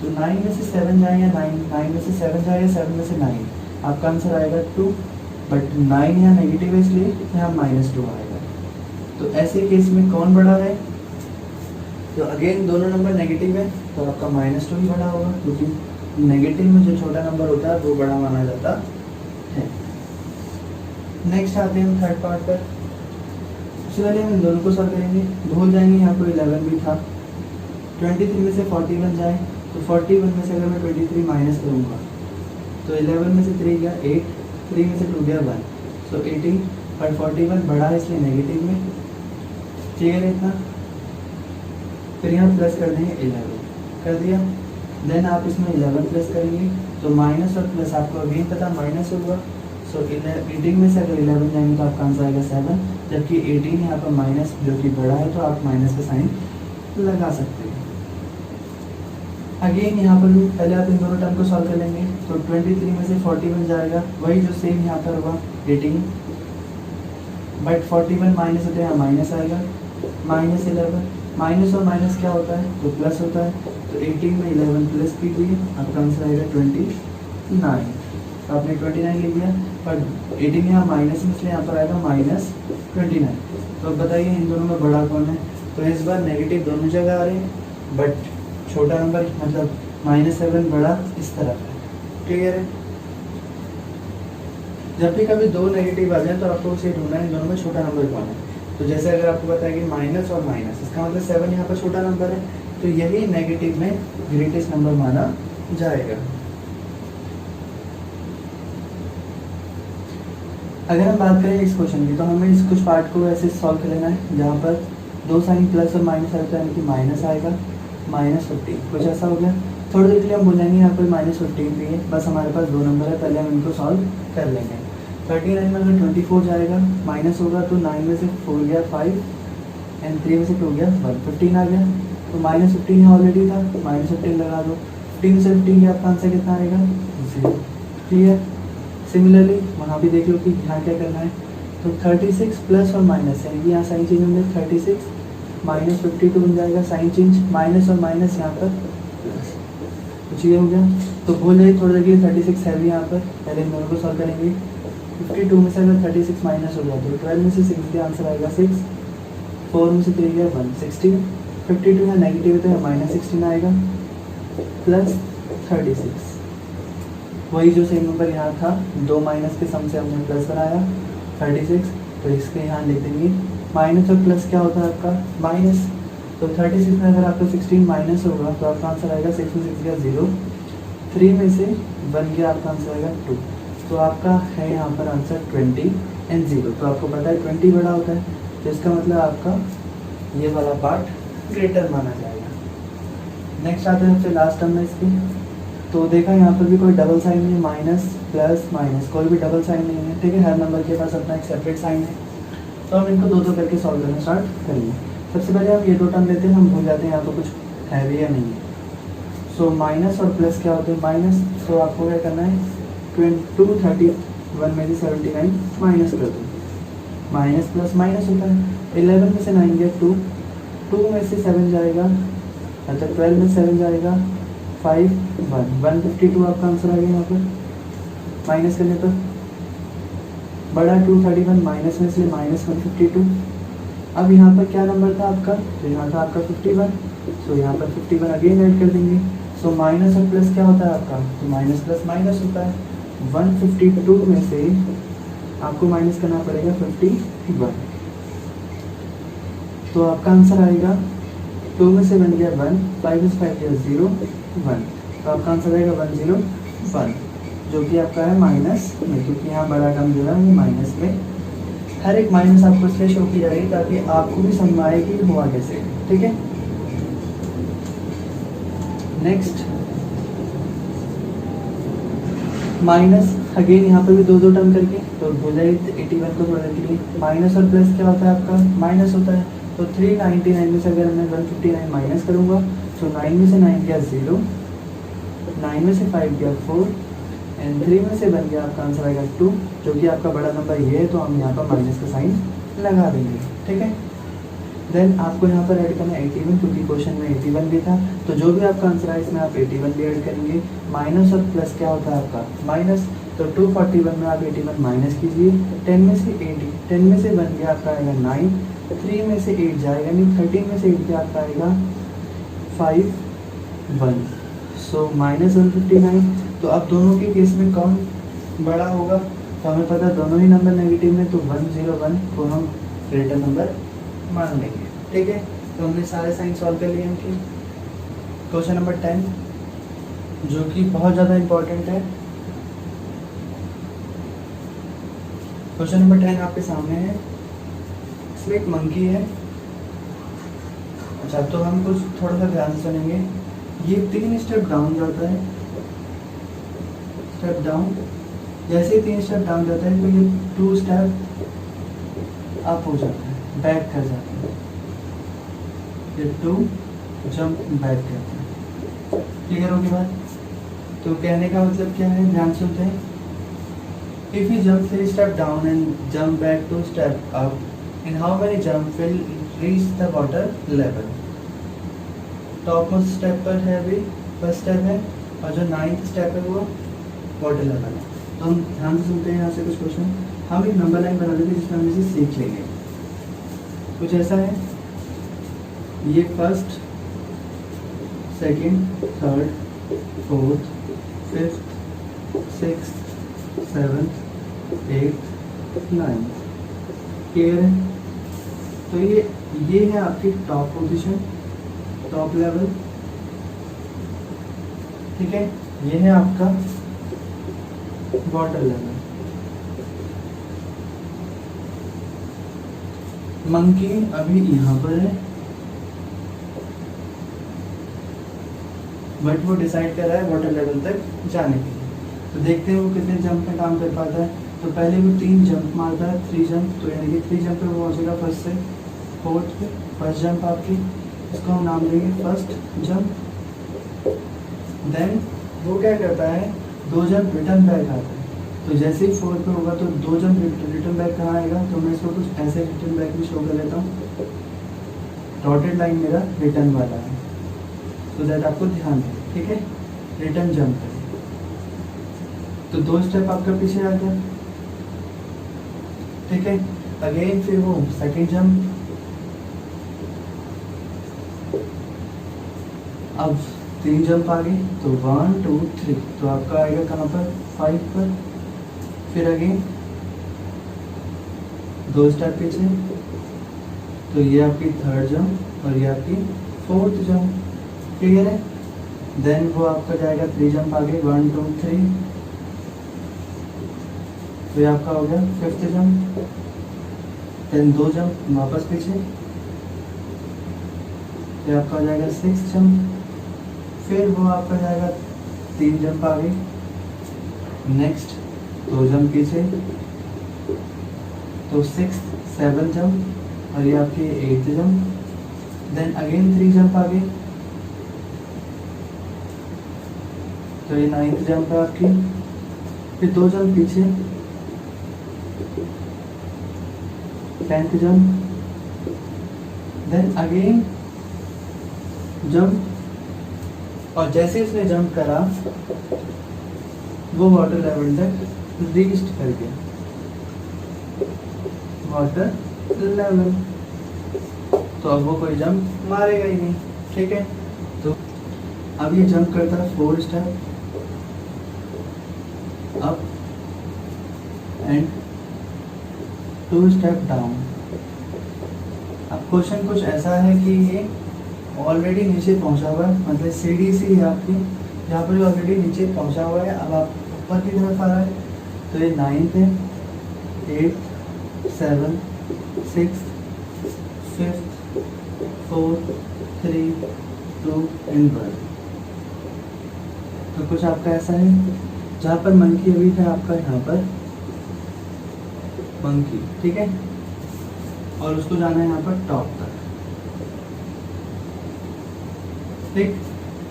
तो 9 में से 7 जाए या 9 में से 7 जाए या 7 में से 9, आपका आंसर आएगा 2, बट 9 यहाँ नेगेटिव है इसलिए यहाँ -2 आएगा। तो ऐसे केस में कौन बड़ा है, तो अगेन दोनों नंबर नेगेटिव है तो आपका -2 ही बड़ा होगा, क्योंकि नेगेटिव में जो छोटा नंबर होता है वो बड़ा माना जाता है। नेक्स्ट आते हैं हम थर्ड पार्ट पर। सबसे पहले हम इन दोनों को सॉल्व करेंगे, भूल जाएंगे यहाँ पर 11 भी था, 23 में से 41 जाए तो 41 में से अगर मैं 23 माइनस करूँगा तो 11 में से 3 गया 8, 3 में से 2 गया 1, सो 18, पर 41 बड़ा है इसलिए नेगेटिव में। क्लियर है इतना, फिर यहाँ प्लस कर देंगे 11 कर दिया, देन आप इसमें 11 प्लस करेंगे तो माइनस और प्लस आपको अगेन पता माइनस होगा, सो 18 में से अगर 11 जाएंगे तो आपका आंसर आएगा 7, जबकि 18 यहाँ पर माइनस जो कि बड़ा है तो आप माइनस का साइन लगा सकते हैं। अगेन यहाँ पर भी पहले आप इन दोनों टर्म को सॉल्व कर लेंगे, तो 23 में से 41 जाएगा, वही जो सेम यहाँ पर होगा 18, बट 41 माइनस होते हैं माइनस आएगा, -11, माइनस और माइनस क्या होता है तो प्लस होता है, तो 18 में 11 प्लस कीजिए आपका आंसर आएगा 29, तो आपने 29 लिख दिया, पर 18 यहाँ माइनस में इसलिए यहाँ पर आएगा -29। तो अब बताइए इन दोनों में बड़ा कौन है, तो इस बार नेगेटिव दोनों जगह आ रहे हैं, बट छोटा नंबर मतलब -7 बड़ा इस तरफ है। क्लियर है, जब भी कभी दो नेगेटिव आ जाए तो आपको उसे ढूंढना है इन दोनों में छोटा नंबर कौन है। तो जैसे अगर आपको पता है कि माइनस और माइनस, इसका मतलब 7 यहाँ पर छोटा नंबर है, तो यही नेगेटिव में ग्रेटेस्ट नंबर माना जाएगा। अगर हम बात करें इस क्वेश्चन की, तो हमें इस कुछ पार्ट को ऐसे सॉल्व कर लेना है जहाँ पर दो साइन प्लस और माइनस आएगा, यानी कि माइनस आएगा -15, कुछ ऐसा हो गया। थोड़ी देर के लिए हम बोलेंगे यहाँ पर -15 भी है, बस हमारे पास दो नंबर है, पहले हम इनको सॉल्व कर लेंगे। 39 में अगर 24 जाएगा माइनस होगा तो 9 में से 4 गया 5 एंड 3 में से 2 गया 1, 15 आ गया। तो -15 यहाँ ऑलरेडी था, -15 लगा दो। 15 से 15 गया, आपका आंसर कितना आएगा 0। क्लियर। सिमिलरली वहाँ भी देख लो कि यहाँ क्या करना है। तो 36 प्लस और माइनस, यानी कि यहाँ साइन चेंज होंगे, 36 -52 बन जाएगा साइन चेंज, माइनस और माइनस यहाँ पर प्लस। कुछ ये हो गया। तो भूल जाइए थोड़ी देर के लिए 36 है भी यहाँ पर, पहले इन दोनों को सॉल्व करेंगे। 52 में से अगर 36 माइनस हो गया तो 12 में से 6 का आंसर आएगा 6, 4 में से 3 गया 1, 16। 52 है नेगेटिव है तो यहाँ -16 आएगा प्लस 36। वही जो सेम नंबर यहाँ था, दो माइनस के सम से हमने प्लस बनाया 36, तो इसके यहाँ लिख देंगे। माइनस और प्लस क्या होता है आपका माइनस, तो 36 में अगर आपका 16 माइनस होगा तो आपका आंसर आएगा 6 में 6 गया 0, 3 में से 1 गया, आपका आंसर आएगा 2। तो आपका है यहाँ पर आंसर 20 एंड 0। तो आपको पता है 20 बड़ा होता है, तो इसका मतलब आपका ये वाला पार्ट ग्रेटर माना जाएगा। नेक्स्ट आते हैं फिर लास्ट टर्म में इसकी। तो देखा यहाँ पर भी कोई डबल साइन नहीं है, माइनस प्लस माइनस कोई भी डबल साइन नहीं है, ठीक है। हर नंबर के पास अपना एक सेपरेट साइन है। तो हम इनको दो दो करके सॉल्व करना स्टार्ट करेंगे। सबसे पहले हम ये दो टर्म लेते हैं, हम भूल जाते हैं यहाँ पर कुछ है भी या नहीं है। सो माइनस और प्लस क्या होते हैं माइनस, तो आपको क्या करना है 231 में से 79 माइनस कर दो, माइनस प्लस माइनस होता है। 11 में से 9 गया 2, 2 में से 7 जाएगा, अच्छा 12 में 7 जाएगा 5, 1, 152 आपका आंसर आ गया यहाँ पर। माइनस करने पर बड़ा 231 माइनस में इसलिए -152। अब यहाँ पर क्या नंबर था आपका, तो यहाँ था आपका 51, सो यहाँ पर 51 अगेन ऐड कर देंगे। सो माइनस और प्लस क्या होता है आपका, तो माइनस प्लस माइनस होता है। 152 में से आपको माइनस करना पड़ेगा 51, तो आपका आंसर आएगा 2 में से 1 गया 1, 5 में से 5 गया 0, 1, तो आपका आंसर आएगा 101, जो कि आपका है माइनस में, क्योंकि यहाँ बड़ा टर्म जो है वो माइनस में। हर एक माइनस आपको इसलिए शो की जाएगी ताकि आपको भी समझ आए कि हुआ कैसे, ठीक है। नेक्स्ट माइनस, अगेन यहाँ पर भी दो दो टर्म करके, तो भूल जाइए 81 को थोड़ा के लिए। माइनस और प्लस क्या होता है आपका माइनस होता है, तो 399 में से अगर मैं 159 माइनस करूँगा तो 9 में से 9 गया 0, 9 में से 5 गया 4 एंड 3 में से 1 गया, आपका आंसर आएगा 2, जो कि आपका बड़ा नंबर ये है, तो हम यहाँ पर माइनस का साइन लगा देंगे, ठीक है। देन आपको यहाँ पर ऐड करना है 81, क्योंकि क्वेश्चन में 81 भी था, तो जो भी आपका आंसर है इसमें आप 81 भी ऐड करेंगे। माइनस और प्लस क्या होता है आपका माइनस, तो 241 में आप 81 माइनस कीजिए, 10 में से 80, 10 में से 1 गया आपका आएगा 9, 3 में से 8 जाएगा, यानी 13 में से 8 गया आपका आएगा 5, 1, सो -159। तो अब दोनों के केस में कौन बड़ा होगा, तो हमें पता है दोनों ही नंबर नेगेटिव में, तो 101 को हम ग्रेटर नंबर मान लेंगे, ठीक है। तो हमने सारे साइन सॉल्व कर लिए इनके। क्वेश्चन नंबर 10 जो कि बहुत ज़्यादा इम्पोर्टेंट है। क्वेश्चन नंबर 10 आपके सामने है, इसमें एक मंकी है। अच्छा, तो हम कुछ थोड़ा सा ध्यान से सुनेंगे। ये 3 स्टेप डाउन जाता है, स्टेप डाउन, जैसे ही 3 स्टेप डाउन जाता है तो ये 2 स्टेप अप हो जाता है, बैक कर जाता है, ये 2 जंप बैक करता है। क्लियर होगी बात। तो कहने का मतलब क्या है, ध्यान सुनते हैं। If you jump 3 step down and jump back 2 step up, in how many jump will reach the water level. Top most step पर है अभी फर्स्ट स्टेप है, और जो 9th स्टेप है वो वाटर लेवल है। तो हम ध्यान से सुनते हैं यहाँ से कुछ क्वेश्चन। हम एक नंबर लाइन बना देते हैं जिसमें हम इसे सीख लेंगे। कुछ ऐसा है, ये first, second, third, fourth, fifth, sixth, seventh, 8th, 9th। Clear है। तो ये है आपकी टॉप पोजीशन, टॉप लेवल, ठीक है। ये है आपका वाटर लेवल। मंकी अभी यहाँ पर है, बट वो डिसाइड कर रहा है वाटर लेवल तक जाने के लिए। तो देखते हैं वो कितने जंप में काम कर पाता है। तो पहले वो 3 जंप मारता है, 3 जंप, तो यानी कि 3 जंप पे वो पहुँचेगा फर्स्ट से फोर्थ पे। फर्स्ट जंप आपकी, इसको हम नाम देंगे फर्स्ट जंप। देन वो क्या करता है, 2 जंप रिटर्न बैक आता है। तो जैसे ही फोर्थ पे होगा तो 2 जंप रिटर्न बैक कहाँ आएगा, तो मैं इसको कुछ ऐसे रिटर्न बैक भी शो कर लेता हूँ। डॉटेड लाइन मेरा रिटर्न वाला है, तो दैट आपको ध्यान है, ठीक है। रिटर्न जंप है तो 2 स्टेप आपका पीछे आ गया, ठीक है। अगेन फिर वो सेकंड जंप, अब 3 जंप आ गए, तो 1 2 3, तो आपका आएगा कहाँ पर, 5 पर। फिर अगेन 2 स्टेप पीछे, तो ये आपकी थर्ड जंप और ये आपकी फोर्थ जंप, क्लियर है। देन वो आपका जाएगा 3 जंप आगे, 1 2 3, तो ये आपका हो गया फिफ्थ जंप। देन 2 जंप वापस पीछे, ये आपका हो जाएगा 6th जंप। फिर वो आपका जाएगा 3 जंप आगे, नेक्स्ट 2 जंप पीछे, तो 6th 7th जंप और ये आपकी 8th jump. Then again 3 jump आगे, तो ये 9th जंप है आपकी। फिर 2 जंप पीछे, 10th jump. Then again jump, और जैसे इसने जंप करा वो वाटर लेवल तक रीच्ड कर गया, वाटर लेवल। तो अब वो कोई जंप मारेगा ही नहीं, ठीक है। तो अब ये जंप करता है 4 step up and 2 step down. अब क्वेश्चन कुछ ऐसा है कि ये ऑलरेडी नीचे पहुंचा हुआ है, मतलब सीढ़ी सी है आपकी, यहाँ पर ऑलरेडी नीचे पहुंचा हुआ है। अब आप ऊपर की तरफ आ रहा है, तो ये 9th है, 8th 7th 6th 5th 4th 3 2 and 1। तो कुछ आपका ऐसा है, जहाँ पर मंकी अभी था आपका यहाँ पर मंकी, ठीक है, और उसको जाना है यहाँ पर टॉप तक, ठीक।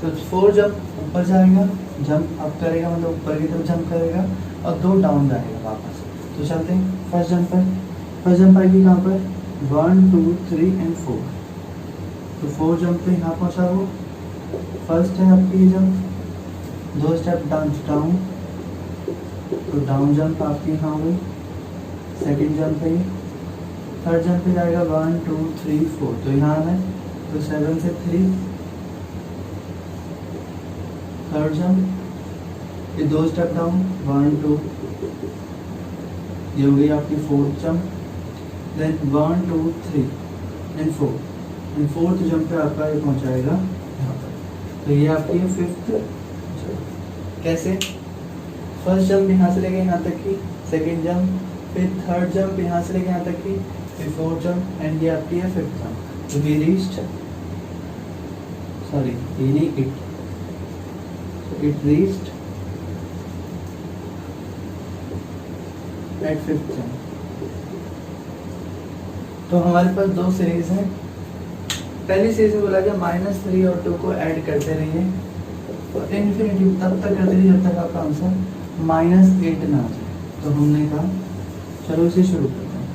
तो 4 जंप ऊपर जाएगा, जंप अप करेगा, मतलब ऊपर की तरफ जंप करेगा, और 2 डाउन जाएगा वापस। तो चलते हैं फर्स्ट जंप पर। फर्स्ट जंप आएगी कहाँ पर, 1 2 3 एंड 4। तो 4 जंप पे यहाँ पहुँचा वो, फर्स्ट है आपकी ये जंप, 2 स्टेप डाउन डाउन, तो डाउन जंप आपकी यहाँ हुई। सेकंड जंप है ये, थर्ड जंप पे जाएगा 1 2 3 4, तो यहाँ है, तो 7 से 3, थर्ड जंप, ये 2 स्टेप डाउन 1 2, ये हो गई आपकी fourth jump. Then 1 2 3 and 4, and fourth jump पे आपका ये पहुंचाएगा यहाँ पर। तो ये आपकी है फिफ्थ। कैसे, फर्स्ट जंप यहाँ से लेके यहाँ तक की, सेकेंड जंप, फिर थर्ड जंप यहाँ से लेके यहाँ तक की, फिर फोर्थ जंप, एंड ये आपकी है फिफ्थ जंप। तो वी रीच्ड, सॉरी ये नहीं it, it reached at 5th jump। तो हमारे पास 2 सीरीज हैं। पहली सीरीज में बोला गया -3 और 2 को ऐड करते रहिए और इन्फिनिटी तब तक करते रहिए जब तक आपका आंसर -8 ना आ जाए। तो हमने कहा चलो इसे शुरू करते हैं।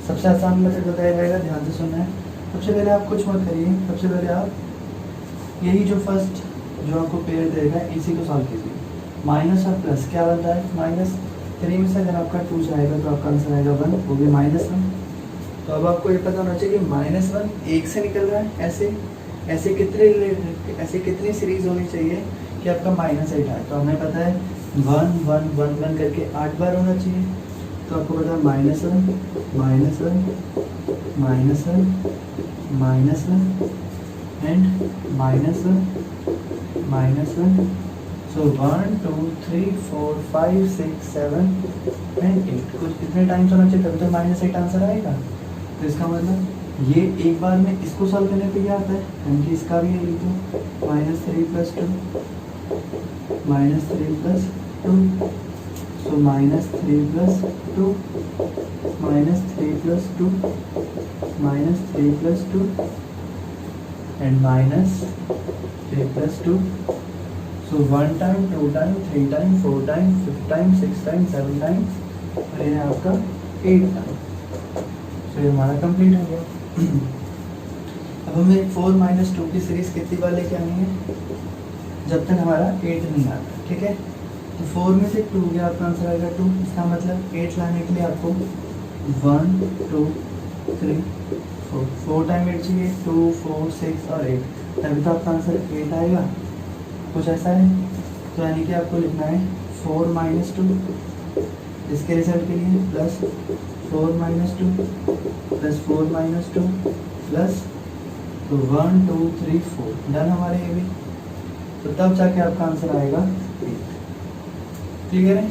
सबसे आसान मेथड बताया जाएगा, ध्यान से सुनना है। सबसे पहले आप कुछ मत करिए, सबसे पहले आप यही जो फर्स्ट जो आपको पेयर देगा इसी को सॉल्व कीजिए। माइनस और प्लस क्या बनता है, -3 में से अगर आपका 2 जाएगा तो आपका आंसर आएगा 1, वो भी -1। तो अब आपको ये पता होना चाहिए कि -1 1 से निकल रहा है। ऐसे कितनी सीरीज होनी चाहिए कि आपका -8 आए। तो हमें पता है 1 1 1 1 करके 8 बार होना चाहिए। तो आपको पता है -1 एंड -1। So 1 2 3 4 5 6 7 and 8। कुछ कितने टाइम्स होना चाहिए तभी तो -8 आंसर आएगा। तो इसका मतलब ये एक बार में इसको सॉल्व करने पे क्या आता है, यानी कि इसका भी ये लिखो -3 + 2 -3 + 2, सो -3 + 2 -3 + 2 -3 + 2 and -3 + 2. So 1 time, 2 time, 3 time, 4 time, 5 time, 6 time, 7 times और ये है आपका 8 टाइम। तो ये हमारा कंप्लीट हो गया। अब हमें 4 - 2 की सीरीज कितनी बार लेके आनी है, जब तक हमारा 8 नहीं आता, ठीक है। तो 4 में से 2 गया, आपका आंसर आएगा 2। इसका मतलब 8 लाने के लिए आपको 1 2 3 4 4 टाइम 8 चाहिए, 2 4 6 और 8, तभी तो आपका आंसर 8 आएगा। कुछ ऐसा है, तो यानी कि आपको लिखना है 4 - 2 इसके रिजल्ट के लिए, प्लस 4 - 2 प्लस 4 - 2 प्लस, तो 1 2 3 4 डन हमारे ये भी। तो तब जाके आपका आंसर आएगा 8। क्लियर है।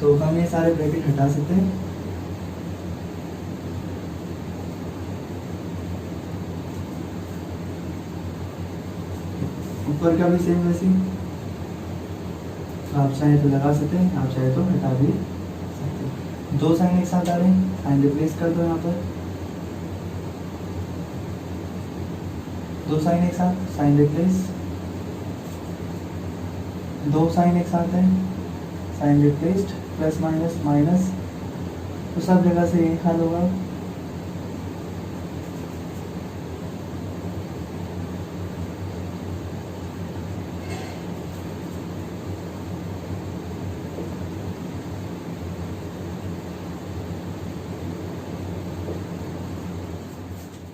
तो हम ये सारे ब्रैकेट हटा सकते हैं। ऊपर का भी सेम वैसे ही, आप चाहे तो लगा सकते हैं, आप चाहे तो हटा भी सकते हैं। 2 साइन एक साथ आ रहे हैं, साइन रिप्लेस कर दो यहाँ पर, 2 साइन एक साथ, साइन रिप्लेस, 2 साइन एक साथ है, sign replaced, plus minus minus, तो सब जगह से एक हल होगा।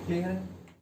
क्लियर है।